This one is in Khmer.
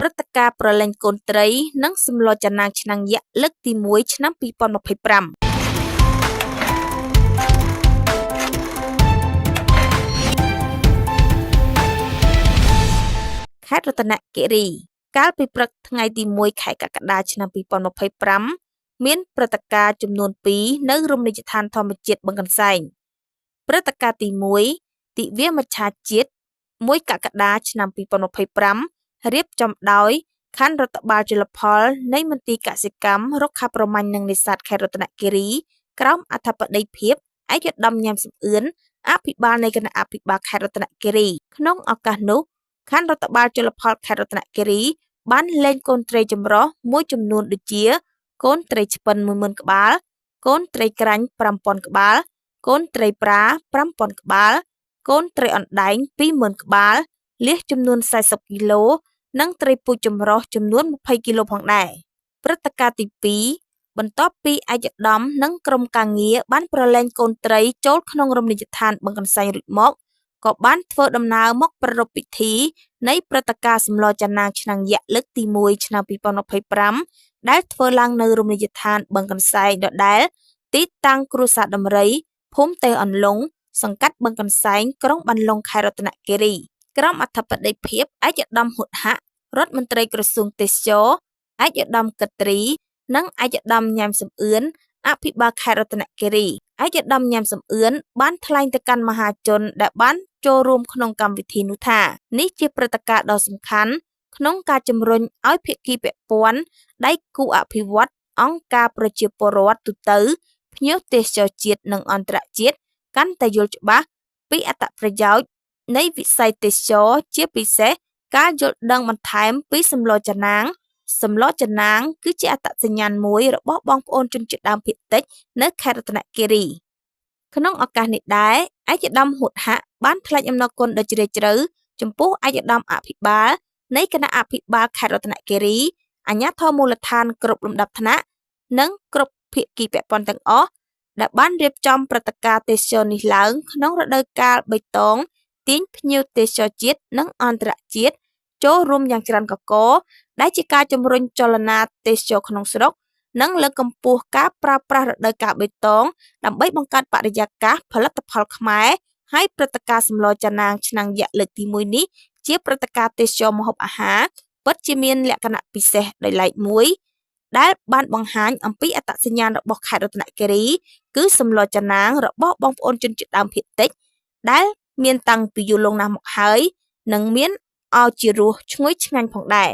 ព្រឹត្តិការណ៍ប្រឡែងកូនត្រីនិងសម្លចាណាងឆ្នាំងយក្សលើកទី1ឆ្នាំ2025ខេត្តរតនគិរីកាលពីព្រឹកថ្ងៃទី1ខែកក្កដាឆ្នាំ2025មានព្រឹត្តិការណ៍ចំនួន2នៅរមណីយដ្ឋានធម្មជាតិបឹងកន្សែងព្រឹត្តិការណ៍ទី1ទិវាមច្ឆជាតិ1កក្កដាឆ្នាំ2025រៀបចំដោយខណ្ឌរដ្ឋបាលជលផលនៃមន្ទីរកសិកម្មរុក្ខាប្រមាញ់និងនេសាទខេត្តរតនគិរីក្រោមអធិបតីភាពឯកឧត្តមញ៉ាំសំអឿនអភិបាលនៃគណៈអភិបាលខេត្តរតនគិរីក្នុងឱកាសនោះខណ្ឌរដ្ឋបាលជលផលខេត្តរតនគិរីបានលែងកូនត្រីចម្រុះមួយចំនួនដូចជាកូនត្រីឆ្ពិន 10000 ក្បាលកូនត្រីក្រាញ់ 5000 ក្បាលកូនត្រីប្រា 5000 ក្បាលកូនត្រីអណ្ដែង 20000 ក្បាលលៀសចំនួន40គីឡូនិងត្រីពូជចម្រុះចំនួន20គីឡូផងដែរព្រឹត្តិការណ៍ទី2បន្ទាប់ពីឯកឧត្តមនិងក្រុមការងារបានប្រឡែងកូនត្រីចូលក្នុងរមណីយដ្ឋានបឹងកន្សែងរួចមកក៏បានធ្វើដំណើរមកប្រារព្ធពិធីនៃព្រឹត្តិការណ៍សម្លចាណាងឆ្នាំងយក្សលើកទី1ឆ្នាំ2025ដែលធ្វើឡើងនៅរមណីយដ្ឋានបឹងកន្សែងដដែលទីតាំងគ្រួសារដំរីភូមិតេះអន្លង់សង្កាត់បឹងកន្សែងក្រុងបានលុងខេត្តរតនគិរីក្រោមអធិបតីភាពឯកឧត្តមហ៊ុតហៈរដ្ឋមន្ត្រីក្រសួងទេសចរឯកឧត្តមកត្រី និងឯកឧត្តមញ៉ាំសំអឿនអភិបាលខេត្តរតនគិរីឯកឧត្តមញ៉ាំសំអឿនបានថ្លែងទៅកាន់មហាជនដែលបានចូលរួមក្នុងកម្មវិធីនោះថានេះជាព្រឹត្តិការណ៍ដ៏សំខាន់ក្នុងការជំរុញឲ្យភាគីពាក់ព័ន្ធដៃគូអភិវឌ្ឍអង្គការប្រជាពលរដ្ឋទូទៅភ្ញៀវទេសចរជាតិនិងអន្តរជាតិកាន់តែយល់ច្បាស់ពីអត្ថប្រយោជន៍នៃវិស័យទេសចរជាពិសេសការយល់ដឹងបន្ថែមពីសម្លចាណាងគឺជាអត្តសញ្ញាណមួយរបស់បងប្អូនជនជាតិដើមភាគតិចនៅខេត្តរតនគិរីក្នុងឱកាសនេះដែរឯកឧត្តមហ៊ុតហៈបានថ្លែងអំណរគុណដ៏ជ្រាលជ្រៅចំពោះឯកឧត្តមអភិបាលនៃគណៈអភិបាលខេត្តរតនគិរីអាជ្ញាធរមូលដ្ឋានគ្រប់លំដាប់ថ្នាក់និងគ្រប់ភាគីពាក់ព័ន្ធទាំងអស់ដែលបានរៀបចំព្រឹត្តិការណ៍ទេសចរនេះឡើងក្នុងរដូវកាលបៃតងទាញភ្ញៀវទេសចរជាតិនិងអន្តរជាតិចូលរួមយ៉ាងច្រើនកកដែលជាការជំរុញចលនាទេសចរក្នុងស្រុកនិងលើកកម្ពស់ការប្រើប្រាស់រដូវកាលបៃតងដើម្បីបង្កើតបរិយាកាសផលិតផលខ្មែរហើយព្រឹត្តិការណ៍សម្លចាណាងឆ្នាំងយក្សលើកទី1នេះជាព្រឹត្តិការណ៍ទេសចរម្ហូបអាហារពិតជាមានលក្ខណៈពិសេសដោយឡែកមួយដែលបានបង្ហាញអំពីអត្តសញ្ញាណរបស់ខេត្តរតនគិរីគឺសម្លចាណាងរបស់បងប្អូនជនជាតិដើមភាគតិចដែលមានតាំងពីយូរលង់ណាស់មកហើយនិងមានឲ្យជារសឈ្ងុយឆ្ងាញ់ផងដែរ